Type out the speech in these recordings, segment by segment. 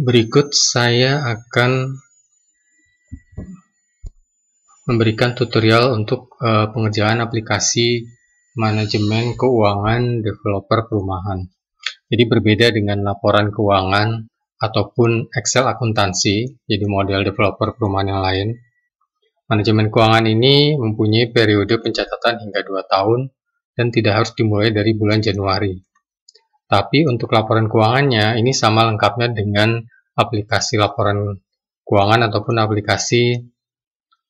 Berikut saya akan memberikan tutorial untuk pengerjaan aplikasi manajemen keuangan developer perumahan. Jadi berbeda dengan laporan keuangan ataupun Excel akuntansi, jadi model developer perumahan yang lain. Manajemen keuangan ini mempunyai periode pencatatan hingga 2 tahun dan tidak harus dimulai dari bulan Januari. Tapi untuk laporan keuangannya, ini sama lengkapnya dengan aplikasi laporan keuangan ataupun aplikasi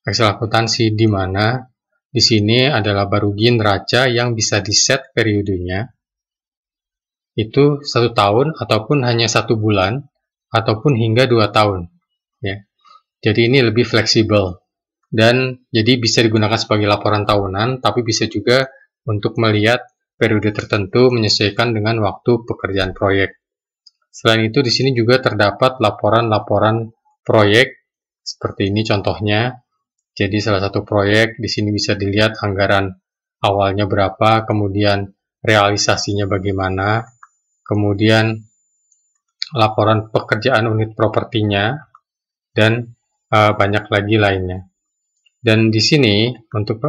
Excel akuntansi, di mana di sini ada laba rugi neraca yang bisa di-set periodenya itu 1 tahun ataupun hanya 1 bulan ataupun hingga 2 tahun ya. Jadi ini lebih fleksibel dan jadi bisa digunakan sebagai laporan tahunan, tapi bisa juga untuk melihat periode tertentu menyesuaikan dengan waktu pekerjaan proyek. Selain itu di sini juga terdapat laporan-laporan proyek seperti ini contohnya. Jadi salah satu proyek di sini bisa dilihat anggaran awalnya berapa, kemudian realisasinya bagaimana, kemudian laporan pekerjaan unit propertinya, dan banyak lagi lainnya. Dan di sini untuk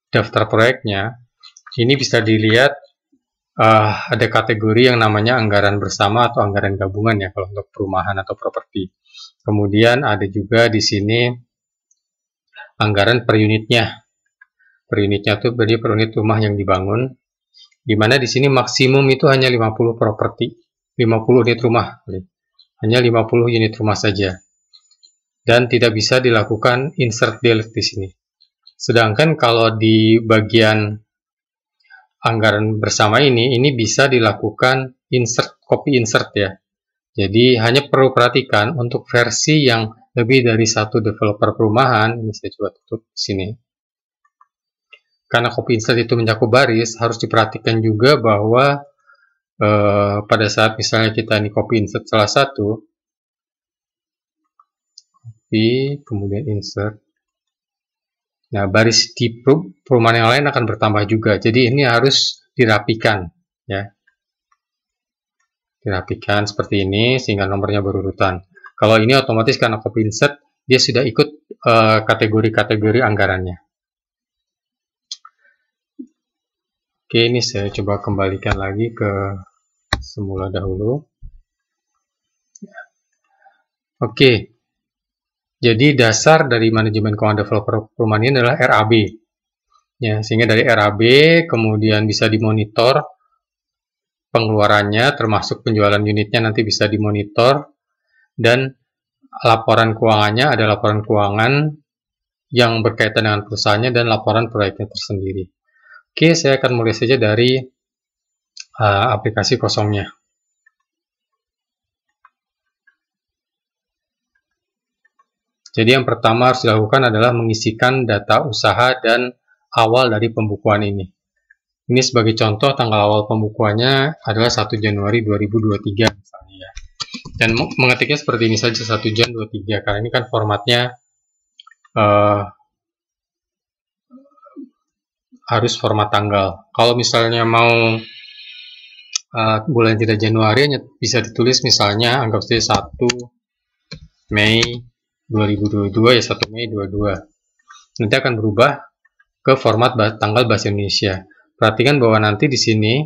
daftar proyeknya, ini bisa dilihat ada kategori yang namanya anggaran bersama atau anggaran gabungan ya kalau untuk perumahan atau properti. Kemudian ada juga di sini anggaran per unitnya. Per unitnya itu berarti per unit rumah yang dibangun. Di mana di sini maksimum itu hanya 50 properti, 50 unit rumah. Hanya 50 unit rumah saja. Dan tidak bisa dilakukan insert delete di sini. Sedangkan kalau di bagian anggaran bersama ini bisa dilakukan insert, copy insert ya. Jadi hanya perlu perhatikan untuk versi yang lebih dari satu developer perumahan, ini saya coba tutup di sini. Karena copy insert itu mencakup baris, harus diperhatikan juga bahwa pada saat misalnya kita ini copy insert salah satu, copy, kemudian insert. Nah, baris di perumahan yang lain akan bertambah juga. Jadi ini harus dirapikan ya. Dirapikan seperti ini sehingga nomornya berurutan. Kalau ini otomatis karena copy insert dia sudah ikut kategori-kategori anggarannya. Oke, ini saya coba kembalikan lagi ke semula dahulu. Oke. Jadi dasar dari manajemen keuangan developer perumahan ini adalah RAB. Ya, sehingga dari RAB kemudian bisa dimonitor pengeluarannya, termasuk penjualan unitnya nanti bisa dimonitor, dan laporan keuangannya ada laporan keuangan yang berkaitan dengan perusahaannya dan laporan proyeknya tersendiri. Oke, saya akan mulai saja dari aplikasi kosongnya. Jadi yang pertama harus dilakukan adalah mengisikan data usaha dan awal dari pembukuan ini. Ini sebagai contoh tanggal awal pembukuannya adalah 1 Januari 2023 misalnya ya. Dan mengetiknya seperti ini saja 1 Jan 23 karena ini kan formatnya harus format tanggal. Kalau misalnya mau bulan tidak Januari hanya bisa ditulis misalnya anggap saja 1 Mei 2022 ya 1 Mei 22. Nanti akan berubah ke format tanggal bahasa Indonesia. Perhatikan bahwa nanti di sini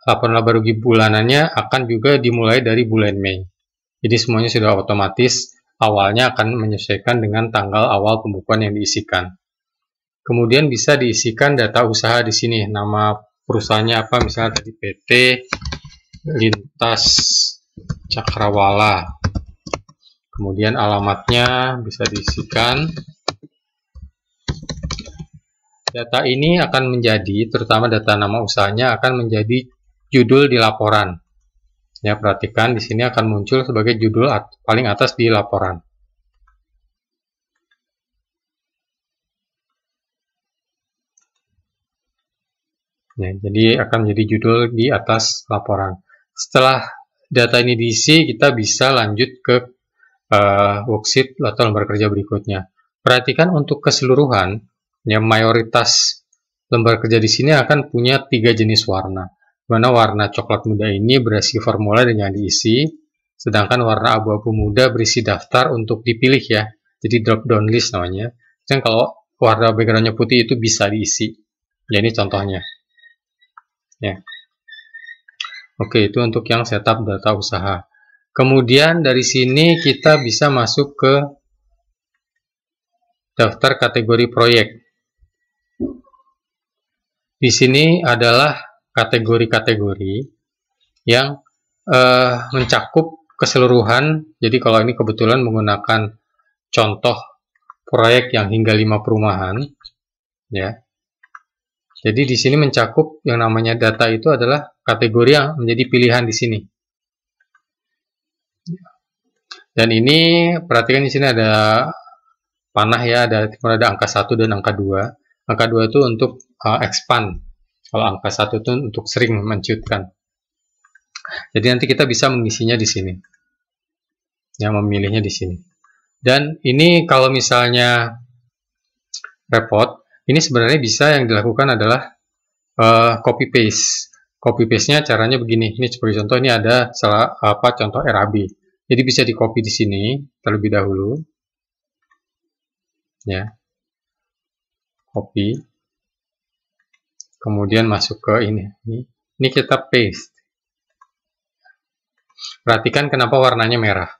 laporan laba rugi bulanannya akan juga dimulai dari bulan Mei. Jadi semuanya sudah otomatis awalnya akan menyesuaikan dengan tanggal awal pembukuan yang diisikan. Kemudian bisa diisikan data usaha di sini, nama perusahaannya apa, misalnya tadi PT Lintas Cakrawala. Kemudian alamatnya bisa diisikan. Data ini akan menjadi, terutama data nama usahanya akan menjadi judul di laporan. Ya, perhatikan di sini akan muncul sebagai judul paling atas di laporan. Ya, jadi akan menjadi judul di atas laporan. Setelah data ini diisi, kita bisa lanjut ke worksheet atau lembar kerja berikutnya. Perhatikan untuk keseluruhan, ya mayoritas lembar kerja di sini akan punya 3 jenis warna. Dimana warna coklat muda ini berisi formula dan yang diisi, sedangkan warna abu-abu muda berisi daftar untuk dipilih ya, jadi drop down list namanya. Dan kalau warna backgroundnya putih itu bisa diisi. Ya, ini contohnya. Ya. Oke, itu untuk yang setup data usaha. Kemudian dari sini kita bisa masuk ke daftar kategori proyek. Di sini adalah kategori-kategori yang mencakup keseluruhan. Jadi kalau ini kebetulan menggunakan contoh proyek yang hingga 5 perumahan, ya. Jadi di sini mencakup yang namanya data itu adalah kategori yang menjadi pilihan di sini. Dan ini perhatikan di sini ada panah ya, ada angka 1 dan angka 2. Angka 2 itu untuk expand. Kalau angka 1 itu untuk sering menciutkan. Jadi nanti kita bisa mengisinya di sini. Ya, memilihnya di sini. Dan ini kalau misalnya repot, ini sebenarnya bisa yang dilakukan adalah copy paste. Copy paste-nya caranya begini. Ini seperti contoh, ini ada contoh RAB. Jadi bisa di copy di sini terlebih dahulu. Ya. Copy. Kemudian masuk ke ini. Ini kita paste. Perhatikan kenapa warnanya merah.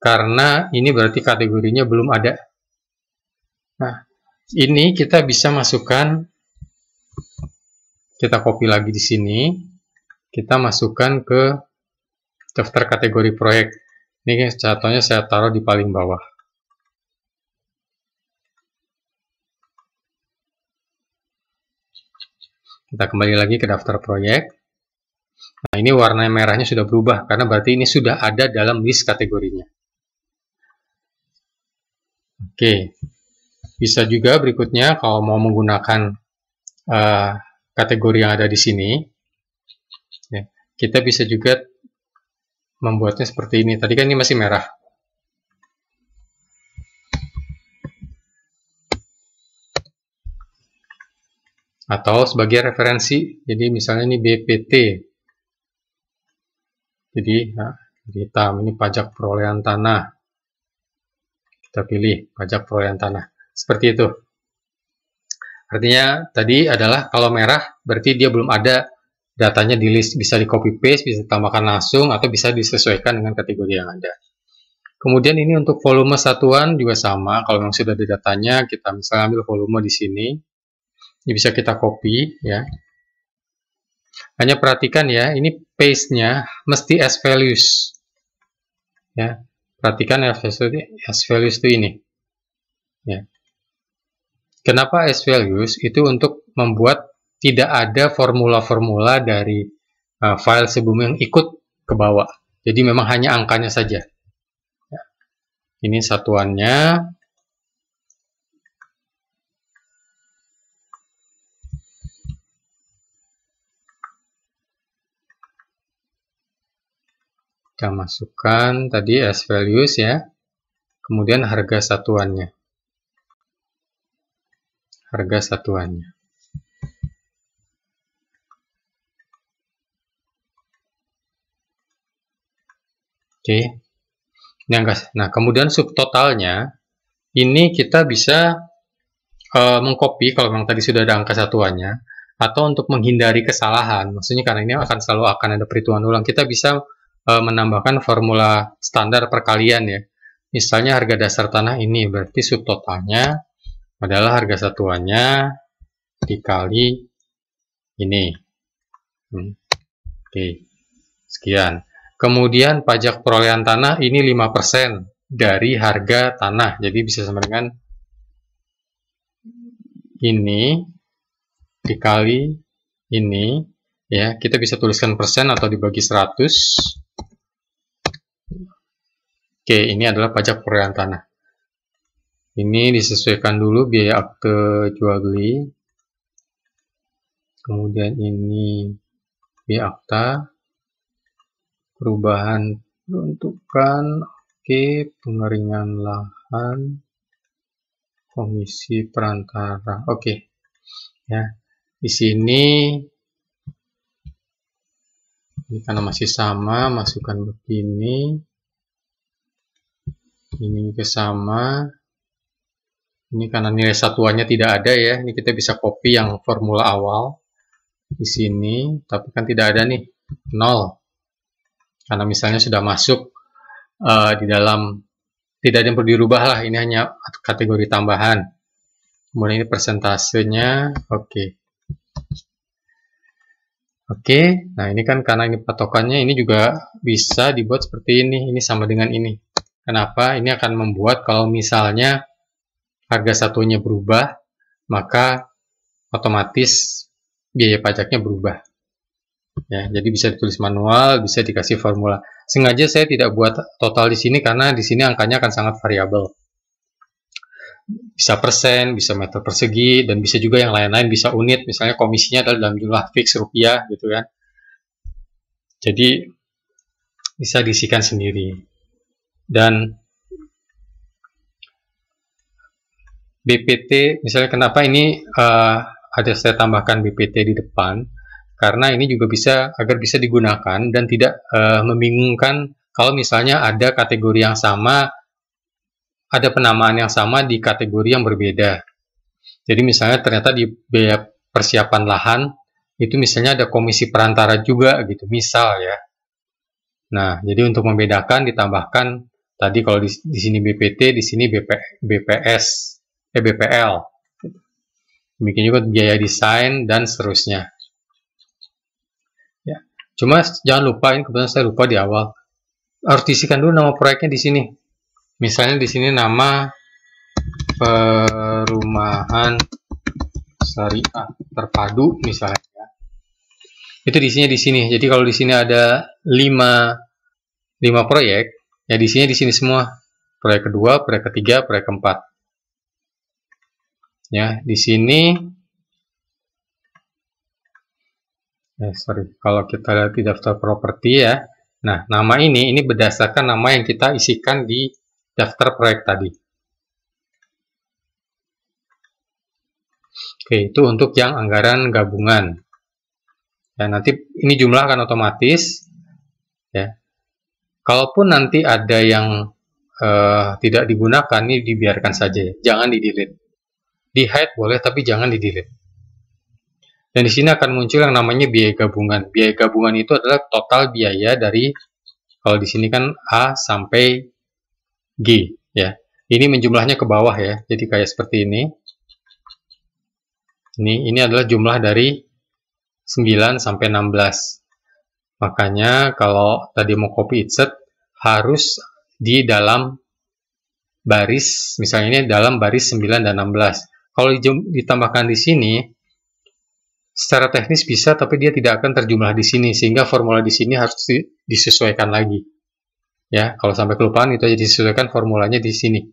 Karena ini berarti kategorinya belum ada. Nah, ini kita bisa masukkan, kita copy lagi di sini, kita masukkan ke daftar kategori proyek. Ini contohnya saya taruh di paling bawah. Kita kembali lagi ke daftar proyek. Nah, ini warna merahnya sudah berubah, karena berarti ini sudah ada dalam list kategorinya. Oke. Bisa juga berikutnya kalau mau menggunakan kategori yang ada di sini, ya, kita bisa juga membuatnya seperti ini. Tadi kan ini masih merah. Atau sebagai referensi, jadi misalnya ini BPT. Jadi hitam, ini pajak perolehan tanah. Kita pilih pajak perolehan tanah. Seperti itu. Artinya tadi adalah kalau merah berarti dia belum ada datanya di list, bisa di copy paste, bisa ditambahkan langsung atau bisa disesuaikan dengan kategori yang ada. Kemudian ini untuk volume satuan juga sama. Kalau memang sudah ada datanya, kita misalnya ambil volume di sini. Ini bisa kita copy ya. Hanya perhatikan ya, ini paste-nya mesti as values. Ya. Perhatikan as values itu ini. Ya. Kenapa as values? Itu untuk membuat tidak ada formula-formula dari file sebelumnya yang ikut ke bawah. Jadi memang hanya angkanya saja. Ya. Ini satuannya. Kita masukkan tadi as values ya. Kemudian harga satuannya. Harga satuannya. Oke. Nah, kemudian subtotalnya ini kita bisa mengcopy kalau memang tadi sudah ada angka satuannya, atau untuk menghindari kesalahan. Maksudnya karena ini selalu akan ada perhitungan ulang, kita bisa menambahkan formula standar perkalian ya. Misalnya harga dasar tanah ini berarti subtotalnya adalah harga satuannya dikali ini. Oke, sekian. Kemudian pajak perolehan tanah ini 5% dari harga tanah. Jadi bisa sama dengan ini dikali ini. Ya, kita bisa tuliskan persen atau dibagi 100. Oke, ini adalah pajak perolehan tanah. Ini disesuaikan dulu biaya akte jual beli. Kemudian ini biaya akta. Perubahan peruntukan, oke, pengeringan lahan, komisi perantara, oke. Ya, di sini Ini karena masih sama, masukkan begini. Ini juga sama. Ini karena nilai satuannya tidak ada ya. Ini kita bisa copy yang formula awal di sini, tapi kan tidak ada nih, 0. Karena misalnya sudah masuk di dalam, tidak ada yang perlu dirubah lah, ini hanya kategori tambahan. Kemudian ini persentasenya, oke. Oke, nah ini kan karena ini patokannya, ini juga bisa dibuat seperti ini sama dengan ini. Kenapa? Ini akan membuat kalau misalnya harga satunya berubah, maka otomatis biaya pajaknya berubah. Ya, jadi bisa ditulis manual, bisa dikasih formula. Sengaja saya tidak buat total di sini karena di sini angkanya akan sangat variabel. Bisa persen, bisa meter persegi, dan bisa juga yang lain-lain, bisa unit, misalnya komisinya adalah dalam jumlah fix rupiah gitu kan. Jadi bisa diisikan sendiri. Dan BPT, misalnya kenapa ini ada saya tambahkan BPT di depan, karena ini juga bisa agar bisa digunakan dan tidak membingungkan kalau misalnya ada kategori yang sama, ada penamaan yang sama di kategori yang berbeda. Jadi misalnya ternyata di biaya persiapan lahan itu misalnya ada komisi perantara juga gitu, misal ya. Nah, jadi untuk membedakan ditambahkan tadi kalau di sini BPT, di sini BPS, BPL. Demikian juga biaya desain dan seterusnya. Ya, cuma jangan lupa, ini kebetulan saya lupa di awal, harus diisikan dulu nama proyeknya di sini. Misalnya di sini nama perumahan syariah terpadu misalnya. Itu isinya di sini. Jadi kalau di sini ada 5 proyek, ya di sini semua. Proyek kedua, proyek ketiga, proyek keempat. Ya, di sini kalau kita lihat di daftar properti ya. Nah, nama ini berdasarkan nama yang kita isikan di daftar proyek tadi. Oke, itu untuk yang anggaran gabungan. Ya, nanti ini jumlah akan otomatis. Ya, kalaupun nanti ada yang tidak digunakan, ini dibiarkan saja, jangan di-delete. Di-hide boleh, tapi jangan di-delete. Dan di sini akan muncul yang namanya biaya gabungan. Biaya gabungan itu adalah total biaya dari, kalau di sini kan A sampai G, ya. Ini menjumlahnya ke bawah ya, jadi kayak seperti ini. Ini adalah jumlah dari 9 sampai 16. Makanya kalau tadi mau copy insert harus di dalam baris, misalnya ini dalam baris 9 dan 16. Kalau ditambahkan di sini, secara teknis bisa, tapi dia tidak akan terjumlah di sini, sehingga formula di sini harus disesuaikan lagi. Ya, kalau sampai kelupaan itu aja disesuaikan formulanya di sini.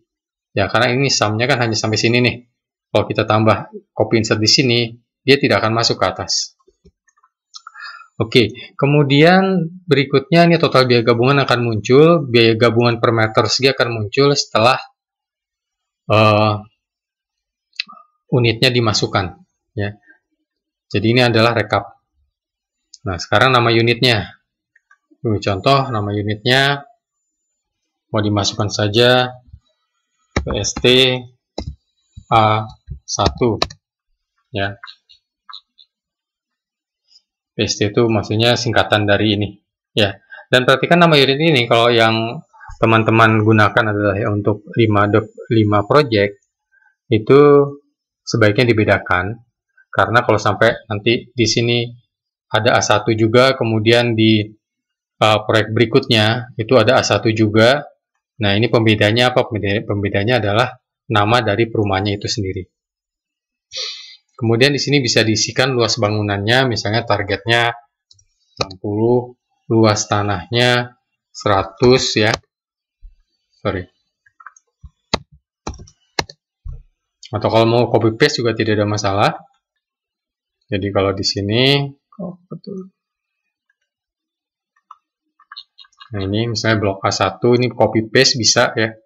Ya, karena ini sumnya kan hanya sampai sini nih. Kalau kita tambah copy insert di sini, dia tidak akan masuk ke atas. Oke, kemudian berikutnya ini total biaya gabungan akan muncul. Biaya gabungan per meter persegi akan muncul setelah unitnya dimasukkan. Ya. Jadi ini adalah rekap. Nah, sekarang nama unitnya. Contoh, nama unitnya mau dimasukkan saja PST A1. Ya. PST itu maksudnya singkatan dari ini. Ya. Dan perhatikan nama unit ini, kalau yang teman-teman gunakan adalah untuk 5 project, itu sebaiknya dibedakan. Karena kalau sampai nanti di sini ada A1 juga, kemudian di proyek berikutnya itu ada A1 juga. Nah, ini pembedanya apa? Pembedanya adalah nama dari perumahannya itu sendiri. Kemudian di sini bisa diisikan luas bangunannya, misalnya targetnya 60, luas tanahnya 100 ya. Atau kalau mau copy paste juga tidak ada masalah. Jadi kalau di sini, nah ini misalnya blok A1, ini copy paste bisa ya.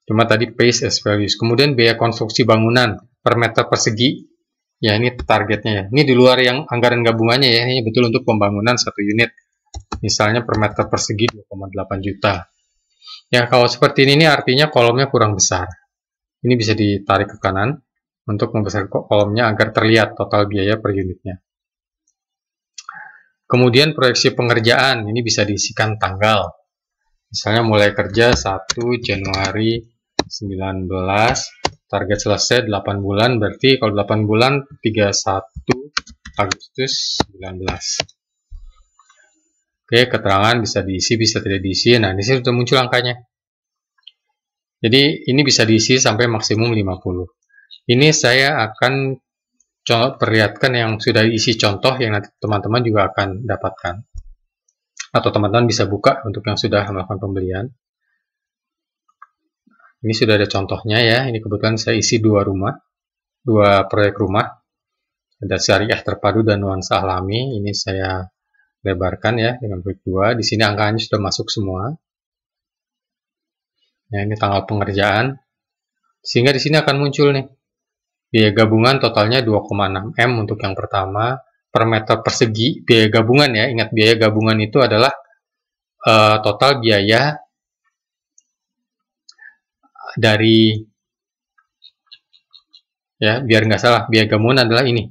Cuma tadi paste as values. Kemudian biaya konstruksi bangunan per meter persegi. Ya, ini targetnya ya. Ini di luar yang anggaran gabungannya ya. Ini betul untuk pembangunan satu unit. Misalnya per meter persegi 2,8 juta. Ya, kalau seperti ini artinya kolomnya kurang besar. Ini bisa ditarik ke kanan untuk membesarkan kolomnya agar terlihat total biaya per unitnya. Kemudian proyeksi pengerjaan. Ini bisa diisikan tanggal. Misalnya mulai kerja 1 Januari 19, target selesai 8 bulan, berarti kalau 8 bulan 31 Agustus 19. Oke, keterangan bisa diisi, bisa tidak diisi. Nah, di sini sudah muncul angkanya. Jadi, ini bisa diisi sampai maksimum 50. Ini saya akan perlihatkan yang sudah diisi contoh yang nanti teman-teman juga akan dapatkan. Atau teman-teman bisa buka untuk yang sudah melakukan pembelian. Ini sudah ada contohnya ya. Ini kebetulan saya isi dua proyek rumah. Ada syariah terpadu dan nuansa alami. Ini saya lebarkan ya dengan proyek 2. Di sini angkanya sudah masuk semua. Ya, ini tanggal pengerjaan. Sehingga di sini akan muncul nih. Biaya gabungan totalnya 2,6 M untuk yang pertama. Per meter persegi biaya gabungan ya. Ingat, biaya gabungan itu adalah total biaya dari, ya biar nggak salah, biaya gabungan adalah ini.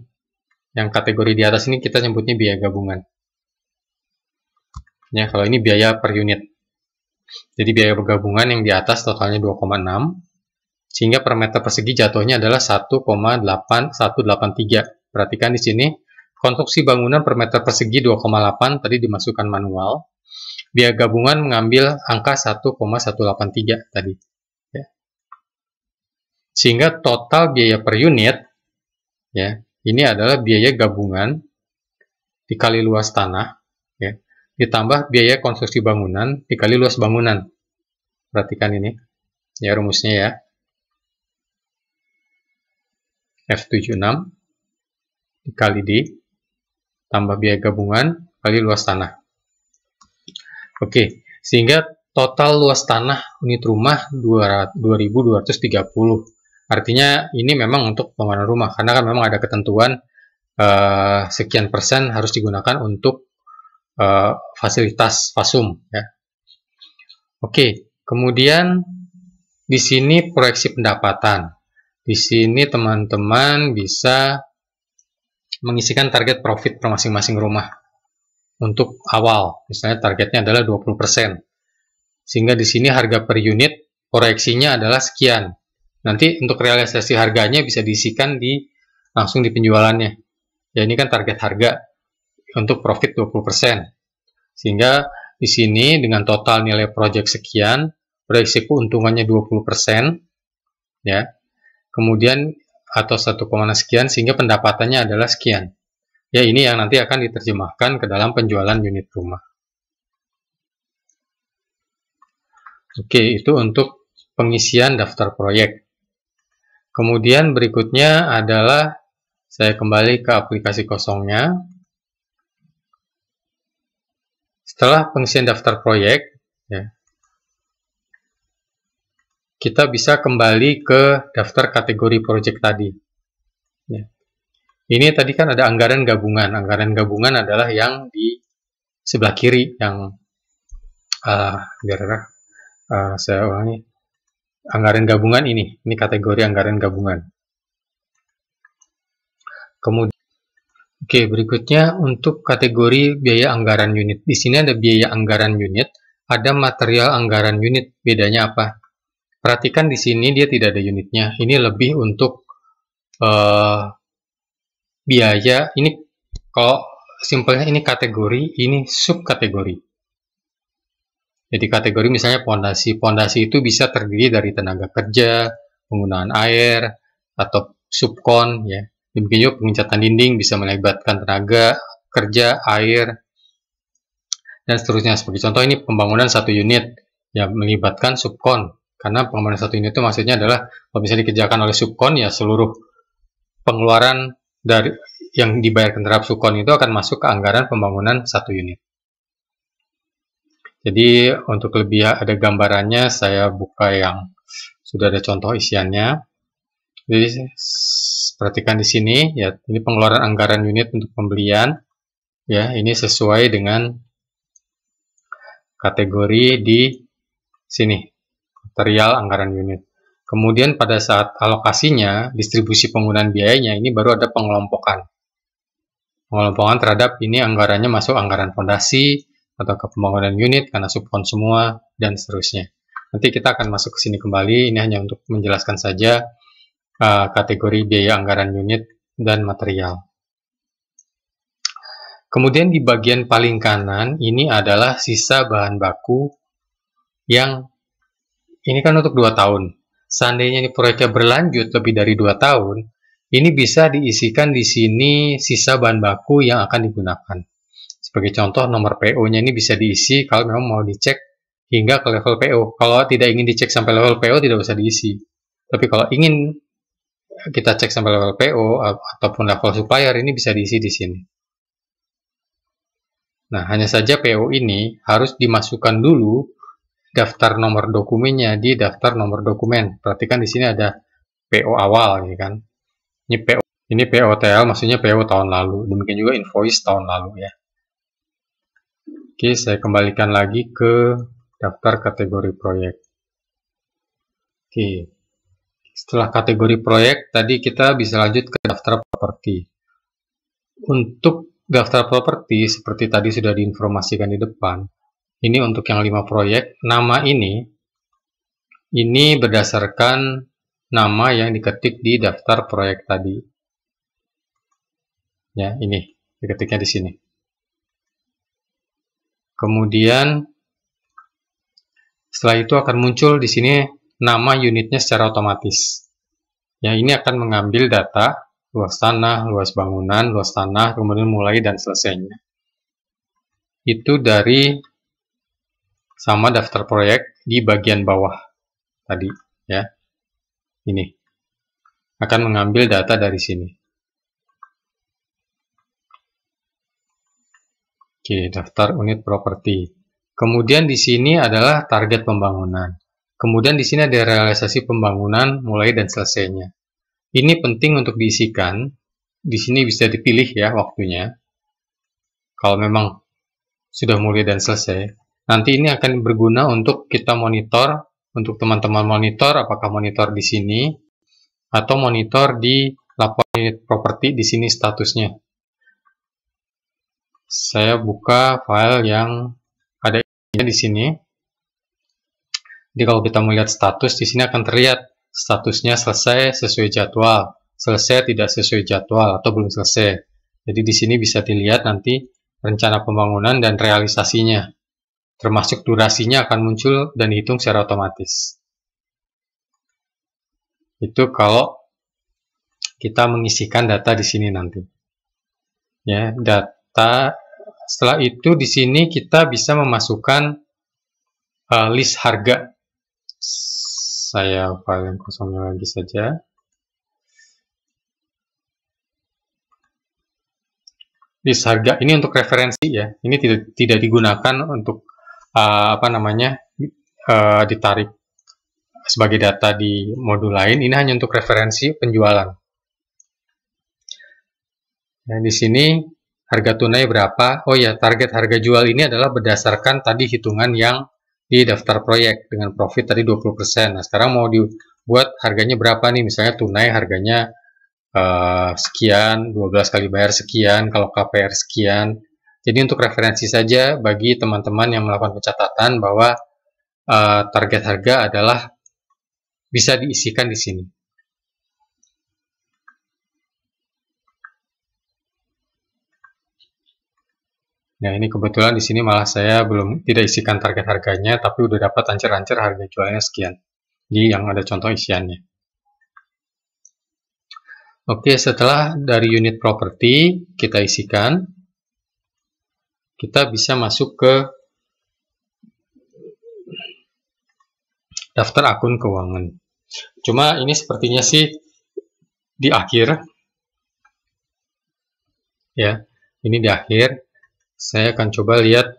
Yang kategori di atas ini kita sebutnya biaya gabungan. Ya, kalau ini biaya per unit. Jadi biaya gabungan yang di atas totalnya 2,6. Sehingga per meter persegi jatuhnya adalah 1,8183. Perhatikan di sini, konstruksi bangunan per meter persegi 2,8 tadi dimasukkan manual. Biaya gabungan mengambil angka 1,183 tadi. Sehingga total biaya per unit, ya, ini adalah biaya gabungan dikali luas tanah, ya, ditambah biaya konstruksi bangunan dikali luas bangunan. Perhatikan ini, ya rumusnya ya. F76 dikali D, tambah biaya gabungan kali luas tanah. Oke, sehingga total luas tanah unit rumah 2230. Artinya ini memang untuk pembangunan rumah, karena kan memang ada ketentuan sekian persen harus digunakan untuk fasilitas fasum. Ya. Oke, kemudian di sini proyeksi pendapatan. Di sini teman-teman bisa mengisikan target profit per masing-masing rumah untuk awal. Misalnya targetnya adalah 20%. Sehingga di sini harga per unit proyeksinya adalah sekian. Nanti untuk realisasi harganya bisa diisikan langsung di penjualannya. Ya, ini kan target harga untuk profit 20%. Sehingga di sini dengan total nilai proyek sekian, proyeksi keuntungannya 20%, ya. Kemudian atau 1, sekian, sehingga pendapatannya adalah sekian. Ya, ini yang nanti akan diterjemahkan ke dalam penjualan unit rumah. Oke, itu untuk pengisian daftar proyek. Kemudian berikutnya adalah saya kembali ke aplikasi kosongnya. Setelah pengisian daftar proyek, ya, kita bisa kembali ke daftar kategori proyek tadi. Ya. Ini tadi kan ada anggaran gabungan. Anggaran gabungan adalah yang di sebelah kiri, yang saya ulangi. Anggaran gabungan ini kategori anggaran gabungan. Kemudian, oke, berikutnya untuk kategori biaya anggaran unit. Di sini ada biaya anggaran unit, ada material anggaran unit. Bedanya apa? Perhatikan di sini dia tidak ada unitnya. Ini lebih untuk biaya. Ini kalau simpelnya ini kategori, ini subkategori. Jadi kategori misalnya pondasi. Pondasi itu bisa terdiri dari tenaga kerja, penggunaan air, atau subkon. Ya. Demikian juga pengecatan dinding bisa melibatkan tenaga kerja, air, dan seterusnya. Sebagai contoh ini pembangunan satu unit, ya melibatkan subkon. Karena pembangunan satu unit itu maksudnya adalah kalau bisa dikerjakan oleh subkon, ya seluruh pengeluaran dari yang dibayarkan terhadap subkon itu akan masuk ke anggaran pembangunan satu unit. Jadi untuk lebih ada gambarannya, saya buka yang sudah ada contoh isiannya. Jadi Perhatikan di sini, ya, ini pengeluaran anggaran unit untuk pembelian, ya, ini sesuai dengan kategori di sini, material anggaran unit. Kemudian pada saat alokasinya, distribusi penggunaan biayanya, ini baru ada pengelompokan. Pengelompokan terhadap ini anggarannya masuk anggaran fondasi, atau ke pembangunan unit, karena subkon semua, dan seterusnya. Nanti kita akan masuk ke sini kembali, ini hanya untuk menjelaskan saja kategori biaya anggaran unit dan material. Kemudian di bagian paling kanan, ini adalah sisa bahan baku yang ini kan untuk 2 tahun. Seandainya ini proyeknya berlanjut lebih dari 2 tahun, ini bisa diisikan di sini sisa bahan baku yang akan digunakan. Sebagai contoh, nomor PO-nya ini bisa diisi kalau memang mau dicek hingga ke level PO. Kalau tidak ingin dicek sampai level PO, tidak usah diisi. Tapi kalau ingin kita cek sampai level PO ataupun level supplier, ini bisa diisi di sini. Nah, hanya saja PO ini harus dimasukkan dulu daftar nomor dokumennya di daftar nomor dokumen. Perhatikan di sini ada PO awal, ya kan? Ini PO TL, maksudnya PO tahun lalu. Demikian juga invoice tahun lalu, ya. Oke, saya kembalikan lagi ke daftar kategori proyek. Oke, setelah kategori proyek, tadi kita bisa lanjut ke daftar properti. Untuk daftar properti, seperti tadi sudah diinformasikan di depan, ini untuk yang 5 proyek, nama ini berdasarkan nama yang diketik di daftar proyek tadi. Ya, ini diketiknya di sini. Kemudian setelah itu akan muncul di sini nama unitnya secara otomatis. Ya, ini akan mengambil data luas tanah, luas bangunan, luas tanah, kemudian mulai dan selesainya. Itu dari sama daftar proyek di bagian bawah tadi, ya. Ini akan mengambil data dari sini. Oke, daftar unit properti. Kemudian di sini adalah target pembangunan. Kemudian di sini ada realisasi pembangunan mulai dan selesainya. Ini penting untuk diisikan. Di sini bisa dipilih ya waktunya. Kalau memang sudah mulai dan selesai. Nanti ini akan berguna untuk kita monitor, untuk teman-teman monitor apakah monitor di sini atau monitor di laporan unit properti di sini statusnya. Saya buka file yang ada di sini. Jadi kalau kita melihat status di sini akan terlihat statusnya selesai sesuai jadwal, selesai tidak sesuai jadwal atau belum selesai. Jadi di sini bisa dilihat nanti rencana pembangunan dan realisasinya. Termasuk durasinya akan muncul dan dihitung secara otomatis. Itu kalau kita mengisikan data di sini nanti. Ya, data. Setelah itu di sini kita bisa memasukkan list harga. Saya file yang kosongnya lagi saja. List harga ini untuk referensi ya. Ini tidak digunakan untuk ditarik sebagai data di modul lain. Ini hanya untuk referensi penjualan. Nah, di sini harga tunai berapa? Oh ya, target harga jual ini adalah berdasarkan tadi hitungan yang di daftar proyek dengan profit tadi 20%. Nah, sekarang mau dibuat harganya berapa nih? Misalnya tunai harganya sekian, 12 kali bayar sekian, kalau KPR sekian. Jadi untuk referensi saja bagi teman-teman yang melakukan pencatatan bahwa target harga adalah bisa diisikan di sini. Nah, ini kebetulan di sini malah saya tidak isikan target harganya, tapi udah dapat ancer-ancer harga jualnya sekian. Jadi yang ada contoh isiannya. Oke, setelah dari unit properti kita isikan, kita bisa masuk ke daftar akun keuangan. Cuma ini sepertinya sih di akhir. Ya, ini di akhir. Saya akan coba lihat,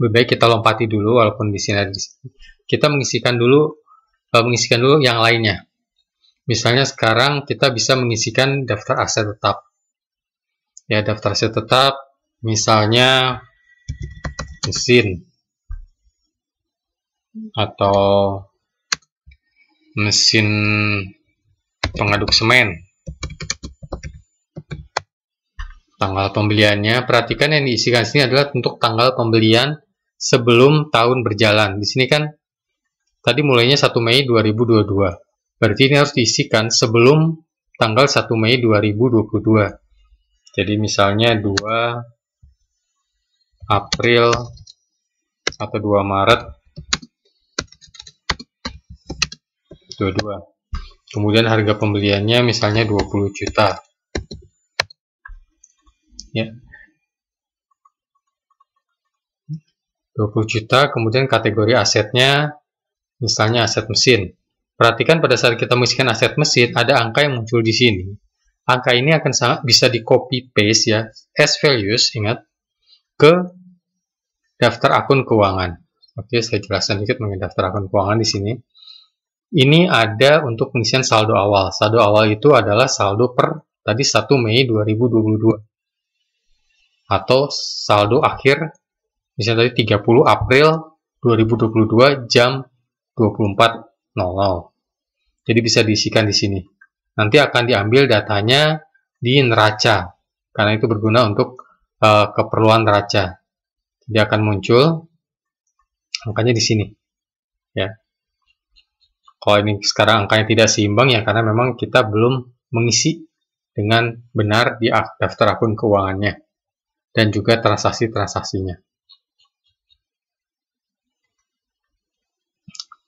lebih baik kita lompati dulu walaupun di sini kita mengisikan dulu yang lainnya. Misalnya sekarang kita bisa mengisikan daftar aset tetap. Ya, daftar aset tetap misalnya mesin atau mesin pengaduk semen. Tanggal pembeliannya, perhatikan yang diisikan sini adalah untuk tanggal pembelian sebelum tahun berjalan. Di sini kan tadi mulainya 1 Mei 2022. Berarti ini harus diisikan sebelum tanggal 1 Mei 2022. Jadi misalnya 2 April atau 2 Maret 22. Kemudian harga pembeliannya misalnya 20 juta. Ya. 20 juta, kemudian kategori asetnya misalnya aset mesin. Perhatikan pada saat kita mengisikan aset mesin, ada angka yang muncul di sini. Angka ini akan bisa di copy paste ya, as values, ingat, ke daftar akun keuangan. Oke, saya jelaskan sedikit mengenai daftar akun keuangan di sini. Ini ada untuk pengisian saldo awal. Saldo awal itu adalah saldo per tadi 1 Mei 2022. Atau saldo akhir misalnya tadi 30 April 2022 jam 24.00. Jadi bisa diisikan di sini. Nanti akan diambil datanya di neraca, karena itu berguna untuk keperluan neraca. Jadi akan muncul angkanya di sini. Ya. Kalau ini sekarang angkanya tidak seimbang ya karena memang kita belum mengisi dengan benar di daftar akun keuangannya dan juga transaksi-transaksinya.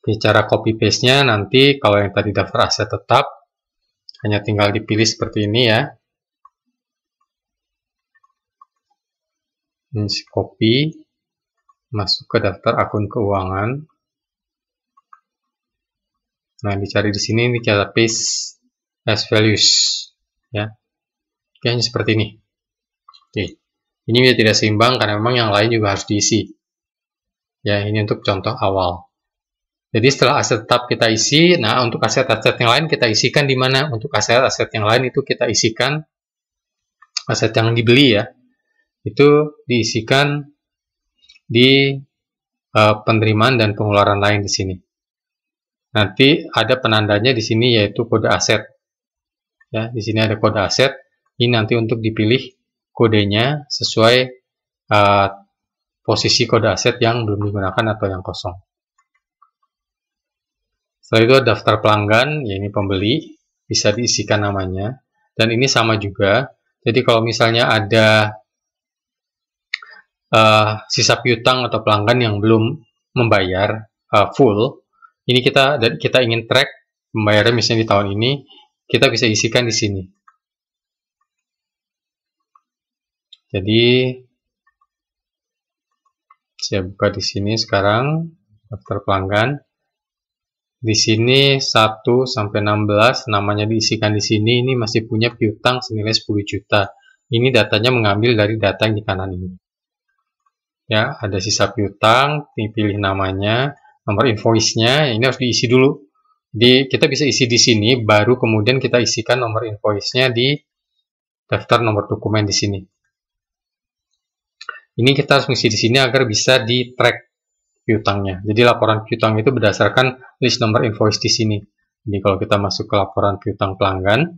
Oke, cara copy paste-nya nanti kalau yang tadi daftar aset tetap hanya tinggal dipilih seperti ini ya. Ini copy, masuk ke daftar akun keuangan. Nah, dicari di sini ini cara paste as values ya. Oke, hanya seperti ini. Oke. Ini tidak seimbang karena memang yang lain juga harus diisi. Ya, ini untuk contoh awal. Jadi setelah aset tetap kita isi, nah untuk aset-aset yang lain kita isikan di mana? Untuk aset-aset yang lain itu kita isikan aset yang dibeli ya. Itu diisikan di penerimaan dan pengeluaran lain di sini. Nanti ada penandanya di sini yaitu kode aset. Ya, di sini ada kode aset. Ini nanti untuk dipilih kodenya sesuai posisi kode aset yang belum digunakan atau yang kosong. Setelah itu daftar pelanggan, ya ini pembeli, bisa diisikan namanya. Dan ini sama juga. Jadi kalau misalnya ada sisa piutang atau pelanggan yang belum membayar full, ini kita ingin track pembayaran misalnya di tahun ini, kita bisa isikan di sini. Jadi saya buka di sini sekarang daftar pelanggan. Di sini 1 sampai 16 namanya diisikan di sini. Ini masih punya piutang senilai 10 juta. Ini datanya mengambil dari data yang di kanan ini. Ya, ada sisa piutang, dipilih namanya, nomor invoice-nya, ini harus diisi dulu. Jadi kita bisa isi di sini, baru kemudian kita isikan nomor invoice-nya di daftar nomor dokumen di sini. Ini kita harus mengisi di sini agar bisa di-track piutangnya. Jadi laporan piutang itu berdasarkan list nomor invoice di sini. Jadi kalau kita masuk ke laporan piutang pelanggan,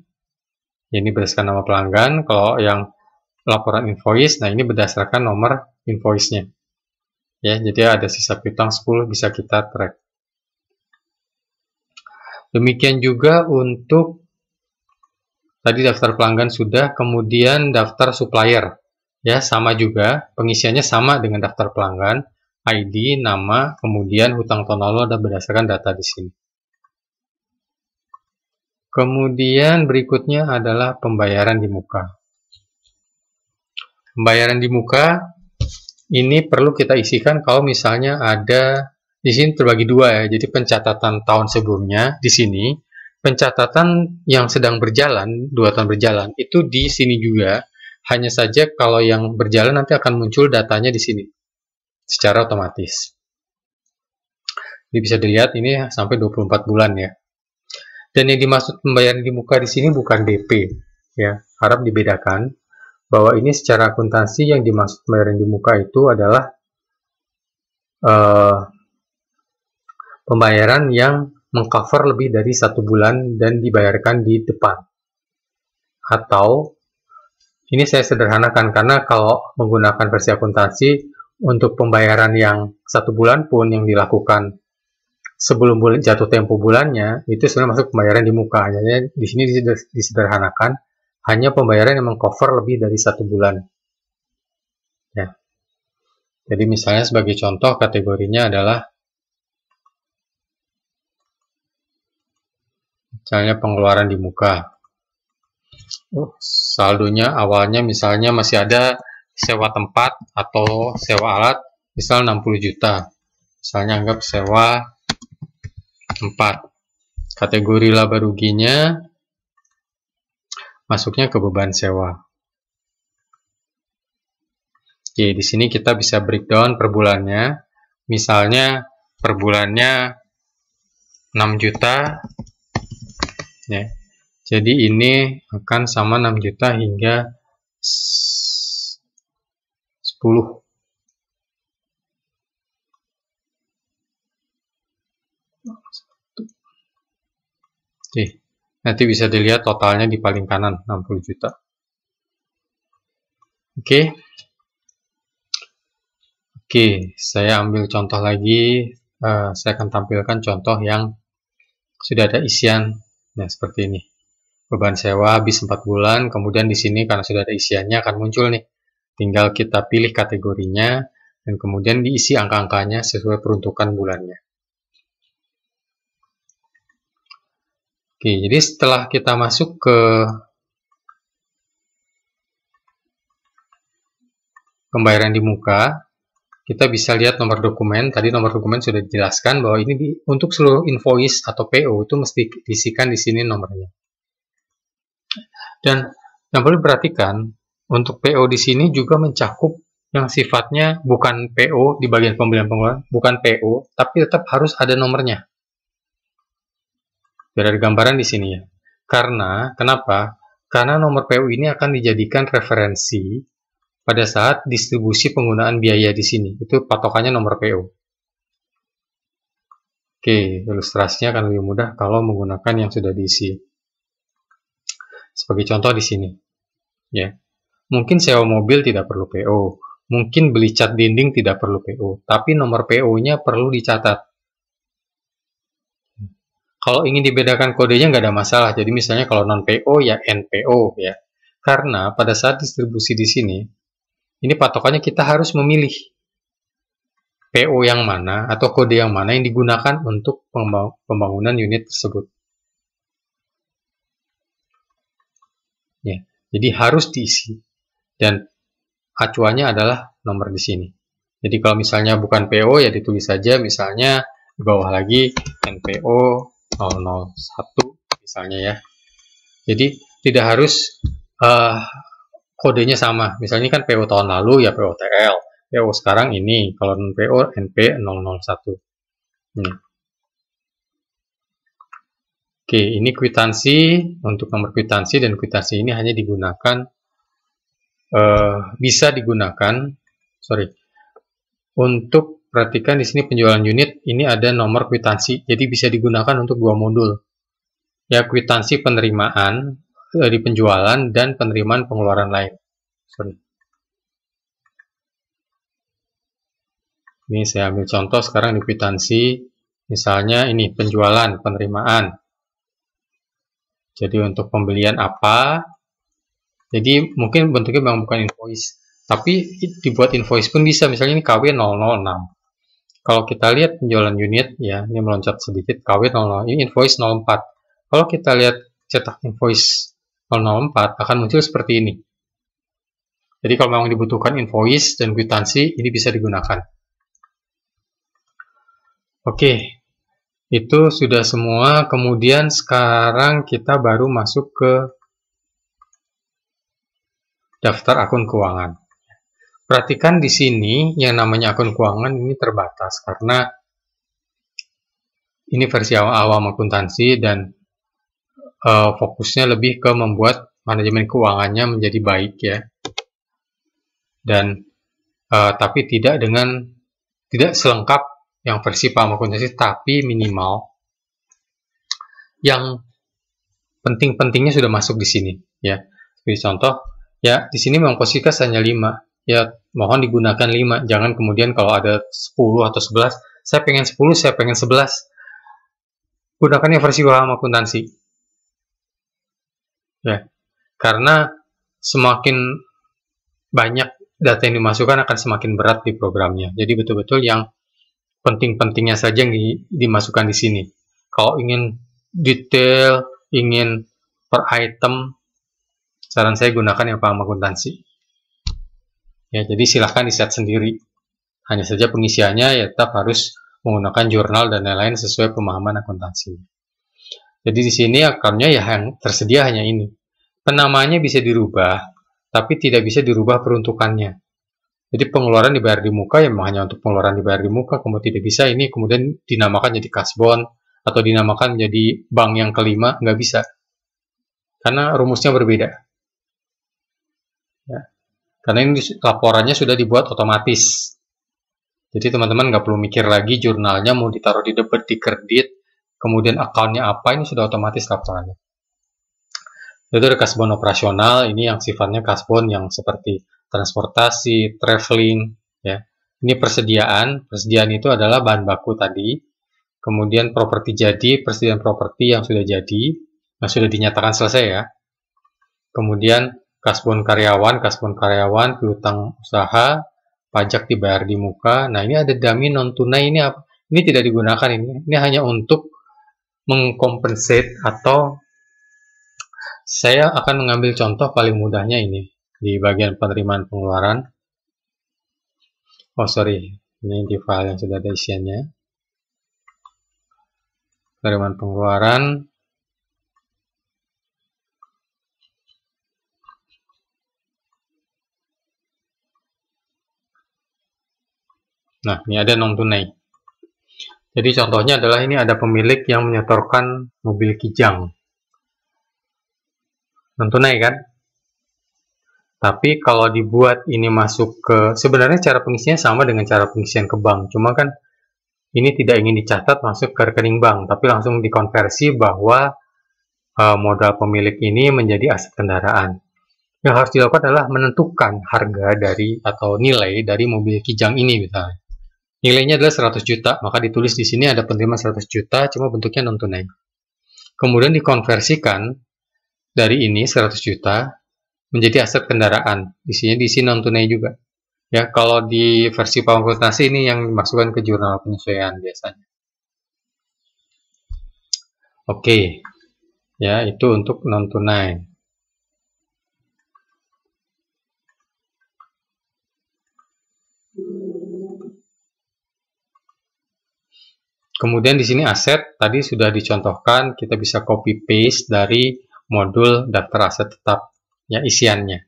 ini berdasarkan nama pelanggan. Kalau yang laporan invoice, nah ini berdasarkan nomor invoice-nya. Ya, jadi ada sisa piutang 10 bisa kita track. Demikian juga untuk tadi daftar pelanggan sudah, kemudian daftar supplier. Ya, sama juga, pengisiannya sama dengan daftar pelanggan. ID, nama, kemudian hutang tahun lalu ada berdasarkan data di sini. Kemudian berikutnya adalah pembayaran di muka. Pembayaran di muka ini perlu kita isikan kalau misalnya ada di sini terbagi dua ya. Jadi pencatatan tahun sebelumnya di sini, pencatatan yang sedang berjalan 2 tahun berjalan itu di sini juga. Hanya saja kalau yang berjalan nanti akan muncul datanya di sini secara otomatis. Jadi bisa dilihat ini sampai 24 bulan ya. Dan yang dimaksud pembayaran di muka di sini bukan DP, ya. Harap dibedakan bahwa ini secara akuntansi yang dimaksud pembayaran di muka itu adalah pembayaran yang mengcover lebih dari 1 bulan dan dibayarkan di depan. Atau ini saya sederhanakan karena kalau menggunakan versi akuntansi untuk pembayaran yang 1 bulan pun yang dilakukan sebelum jatuh tempo bulannya itu sebenarnya masuk pembayaran di muka. Hanya di sini disederhanakan hanya pembayaran yang mengcover lebih dari 1 bulan. Ya. Jadi misalnya sebagai contoh kategorinya adalah misalnya pengeluaran di muka. Saldonya awalnya misalnya masih ada sewa tempat atau sewa alat misal 60 juta. Misalnya anggap sewa 4. Kategori laba ruginya masuknya ke beban sewa. Oke, di sini kita bisa breakdown per bulannya. Misalnya per bulannya 6 juta. Ya. Jadi ini akan sama 6 juta hingga 10. Oke, nanti bisa dilihat totalnya di paling kanan 60 juta. Oke, saya ambil contoh lagi. Saya akan tampilkan contoh yang sudah ada isian. Nah, seperti ini. Beban sewa habis 4 bulan, kemudian di sini karena sudah ada isiannya akan muncul nih. Tinggal kita pilih kategorinya dan kemudian diisi angka-angkanya sesuai peruntukan bulannya. Oke, jadi setelah kita masuk ke pembayaran di muka, kita bisa lihat nomor dokumen. Tadi nomor dokumen sudah dijelaskan bahwa ini untuk seluruh invoice atau PO itu mesti diisikan di sini nomornya. Dan yang perlu diperhatikan, untuk PO di sini juga mencakup yang sifatnya bukan PO di bagian pembelian pengeluaran, bukan PO, tapi tetap harus ada nomornya. Biar ada gambaran di sini ya. Karena, kenapa? Karena nomor PO ini akan dijadikan referensi pada saat distribusi penggunaan biaya di sini. Itu patokannya nomor PO. Oke, ilustrasinya akan lebih mudah kalau menggunakan yang sudah diisi. Sebagai contoh di sini. Ya. Mungkin sewa mobil tidak perlu PO. Mungkin beli cat dinding tidak perlu PO. Tapi nomor PO-nya perlu dicatat. Kalau ingin dibedakan kodenya nggak ada masalah. Jadi misalnya kalau non-PO ya NPO ya. Karena pada saat distribusi di sini, ini patokannya kita harus memilih PO yang mana atau kode yang mana yang digunakan untuk pembangunan unit tersebut. Ya, jadi harus diisi. Dan acuannya adalah nomor di sini. Jadi kalau misalnya bukan PO ya ditulis saja misalnya di bawah lagi NPO 001 misalnya ya. Jadi tidak harus kodenya sama. Misalnya kan PO tahun lalu ya PO TL. PO sekarang ini. Kalau non PO NP 001. Ini. Oke, ini kwitansi. Untuk nomor kwitansi dan kwitansi ini hanya digunakan bisa digunakan untuk perhatikan di sini penjualan unit ini ada nomor kwitansi, jadi bisa digunakan untuk 2 modul ya, kwitansi penerimaan dari penjualan dan penerimaan pengeluaran lain. Ini saya ambil contoh sekarang di kwitansi, misalnya ini penjualan penerimaan, jadi untuk pembelian apa. Jadi mungkin bentuknya memang bukan invoice, tapi dibuat invoice pun bisa. Misalnya ini KW 006. Kalau kita lihat penjualan unit, ya ini meloncat sedikit, KW 00, ini invoice 04. Kalau kita lihat cetak invoice 004 akan muncul seperti ini. Jadi kalau memang dibutuhkan invoice dan kwitansi, ini bisa digunakan. Oke, itu sudah semua. Kemudian sekarang kita baru masuk ke daftar akun keuangan. Perhatikan di sini yang namanya akun keuangan ini terbatas karena ini versi awam akuntansi dan fokusnya lebih ke membuat manajemen keuangannya menjadi baik ya. Dan tapi tidak selengkap yang versi paham akuntansi, tapi minimal yang penting-pentingnya sudah masuk di sini ya. Seperti contoh ya, di sini memang posisi hanya 5 ya, mohon digunakan 5, jangan kemudian kalau ada 10 atau 11 saya pengen 10, saya pengen 11, gunakannya versi paham akuntansi ya, karena semakin banyak data yang dimasukkan akan semakin berat di programnya. Jadi betul-betul yang penting-pentingnya saja yang dimasukkan di sini. Kalau ingin detail, ingin per item, saran saya gunakan yang paham akuntansi. Ya, jadi silahkan di-set sendiri. Hanya saja pengisiannya ya tetap harus menggunakan jurnal dan lain-lain sesuai pemahaman akuntansi. Jadi di sini akunnya ya yang tersedia hanya ini. Penamaannya bisa dirubah, tapi tidak bisa dirubah peruntukannya. Jadi pengeluaran dibayar di muka ya memang hanya untuk pengeluaran dibayar di muka, kemudian tidak bisa ini kemudian dinamakan jadi kasbon atau dinamakan jadi bank yang kelima, nggak bisa. Karena rumusnya berbeda. Ya. Karena ini laporannya sudah dibuat otomatis. Jadi teman-teman nggak perlu mikir lagi jurnalnya mau ditaruh di debit, di kredit, kemudian akunnya apa, ini sudah otomatis laporannya. Itu ada kasbon operasional, ini yang sifatnya kasbon yang seperti transportasi, traveling, ya. Ini persediaan itu adalah bahan baku tadi. Kemudian properti jadi, persediaan properti yang sudah jadi, yang sudah dinyatakan selesai ya. Kemudian kasbon karyawan, piutang usaha, pajak dibayar di muka. Nah, ini ada dummy non tunai, ini apa? Ini tidak digunakan ini. Ini hanya untuk mengkompensate, atau saya akan mengambil contoh paling mudahnya ini. Di bagian penerimaan pengeluaran, ini di file yang sudah ada isiannya. Penerimaan pengeluaran, nah ini ada non tunai. Jadi contohnya adalah ini ada pemilik yang menyetorkan mobil Kijang, non tunai kan? Tapi kalau dibuat ini masuk ke, sebenarnya cara pengisiannya sama dengan cara pengisian ke bank, cuma kan ini tidak ingin dicatat masuk ke rekening bank, tapi langsung dikonversi bahwa modal pemilik ini menjadi aset kendaraan. Yang harus dilakukan adalah menentukan harga dari atau nilai dari mobil Kijang ini misalnya. Nilainya adalah 100 juta, maka ditulis di sini ada penerimaan 100 juta, cuma bentuknya non tunai. Kemudian dikonversikan dari ini 100 juta menjadi aset kendaraan, isinya diisi non tunai juga. Ya, kalau di versi paham akuntansi ini yang dimasukkan ke jurnal penyesuaian biasanya. Oke. Ya, itu untuk non tunai. Kemudian di sini aset tadi sudah dicontohkan, kita bisa copy paste dari modul daftar aset tetap. Ya, isiannya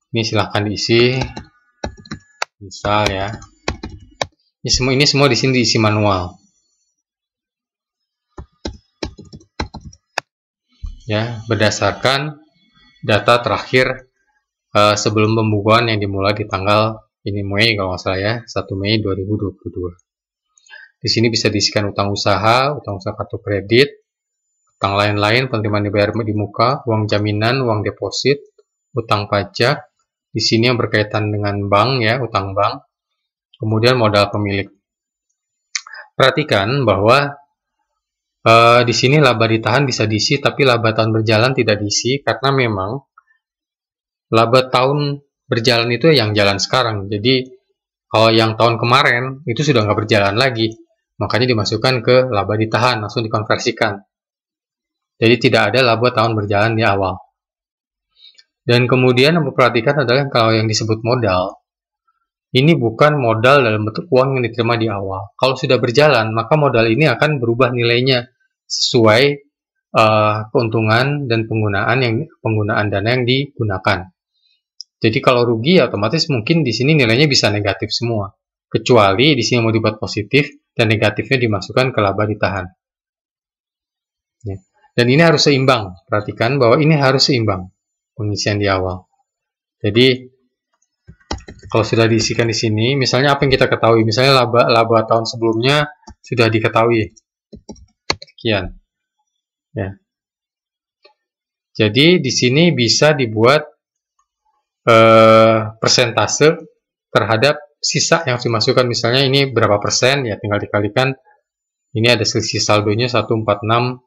ini silahkan diisi, misal ya, ini semua di sini diisi manual ya, berdasarkan data terakhir sebelum pembukuan yang dimulai di tanggal ini Mei kalau nggak salah ya, 1 Mei 2022. Di sini bisa diisikan utang usaha kartu kredit, utang lain-lain, penerimaan dibayar di muka, uang jaminan, uang deposit, utang pajak. Di sini yang berkaitan dengan bank ya, utang bank. Kemudian modal pemilik. Perhatikan bahwa di sini laba ditahan bisa diisi, tapi laba tahun berjalan tidak diisi karena memang laba tahun berjalan itu yang jalan sekarang. Jadi kalau yang tahun kemarin itu sudah nggak berjalan lagi, makanya dimasukkan ke laba ditahan, langsung dikonversikan. Jadi tidak ada laba tahun berjalan di awal. Dan kemudian yang perhatikan adalah kalau yang disebut modal, ini bukan modal dalam bentuk uang yang diterima di awal. Kalau sudah berjalan, maka modal ini akan berubah nilainya sesuai keuntungan dan penggunaan dana yang digunakan. Jadi kalau rugi, otomatis mungkin di sini nilainya bisa negatif semua. Kecuali di sini mau dibuat positif dan negatifnya dimasukkan ke laba ditahan. Dan ini harus seimbang. Perhatikan bahwa ini harus seimbang pengisian di awal. Jadi kalau sudah diisikan di sini, misalnya apa yang kita ketahui, misalnya laba tahun sebelumnya sudah diketahui. Sekian. Ya. Jadi di sini bisa dibuat persentase terhadap sisa yang harus dimasukkan. Misalnya ini berapa persen, ya tinggal dikalikan. Ini ada selisih saldonya 146.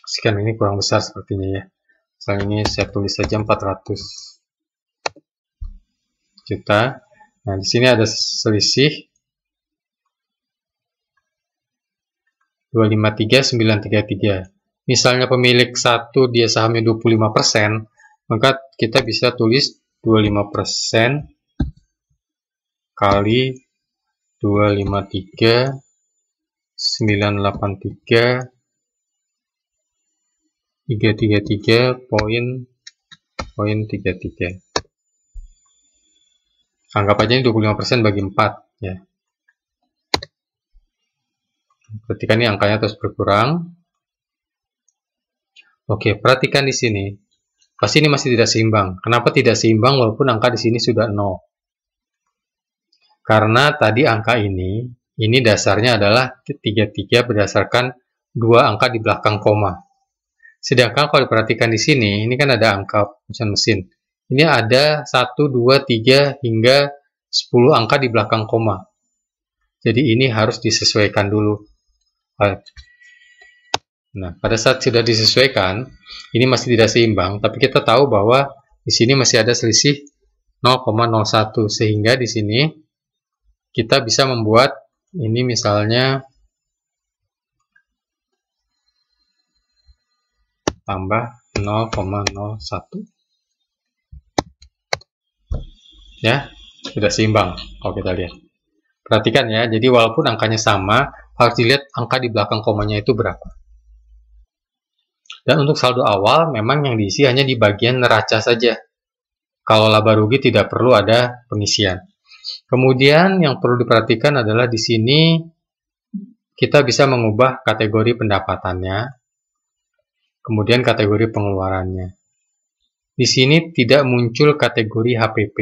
Sekian, ini kurang besar sepertinya ya. Misalnya ini saya tulis saja 400 juta. Nah, di sini ada selisih 253933. Misalnya pemilik satu dia sahamnya 25%, maka kita bisa tulis 25% kali 253 983 333.33. Anggap aja ini 25% bagi 4 ya. Perhatikan ini angkanya terus berkurang. Oke, perhatikan di sini. Pasti ini masih tidak seimbang. Kenapa tidak seimbang walaupun angka di sini sudah 0? Karena tadi angka ini dasarnya adalah 33 berdasarkan 2 angka di belakang koma. Sedangkan kalau diperhatikan di sini, ini kan ada angka function mesin. Ini ada 1, 2, 3 hingga 10 angka di belakang koma. Jadi ini harus disesuaikan dulu. Nah, pada saat sudah disesuaikan, ini masih tidak seimbang, tapi kita tahu bahwa di sini masih ada selisih 0,01, sehingga di sini kita bisa membuat ini misalnya tambah 0,01. Ya, sudah seimbang kalau kita lihat. Perhatikan ya, jadi walaupun angkanya sama, harus dilihat angka di belakang komanya itu berapa. Dan untuk saldo awal, memang yang diisi hanya di bagian neraca saja. Kalau laba rugi tidak perlu ada pengisian. Kemudian yang perlu diperhatikan adalah di sini kita bisa mengubah kategori pendapatannya, kemudian kategori pengeluarannya. Di sini tidak muncul kategori HPP.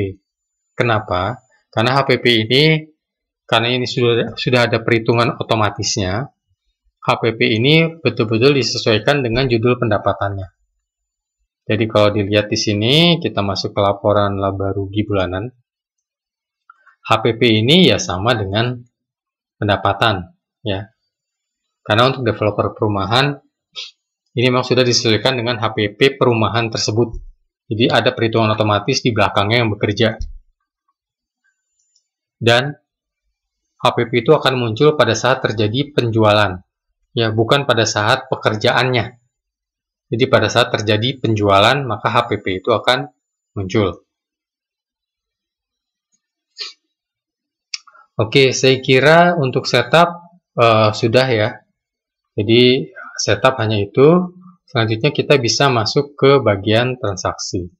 Kenapa? Karena HPP ini, karena ini sudah ada perhitungan otomatisnya, HPP ini betul-betul disesuaikan dengan judul pendapatannya. Jadi kalau dilihat di sini, kita masuk ke laporan laba rugi bulanan. HPP ini ya sama dengan pendapatan, ya. Karena untuk developer perumahan, ini memang sudah disesuaikan dengan HPP perumahan tersebut. Jadi ada perhitungan otomatis di belakangnya yang bekerja. Dan HPP itu akan muncul pada saat terjadi penjualan, ya, bukan pada saat pekerjaannya. Jadi pada saat terjadi penjualan, maka HPP itu akan muncul. Oke, saya kira untuk setup sudah ya. Jadi setup hanya itu. Selanjutnya kita bisa masuk ke bagian transaksi.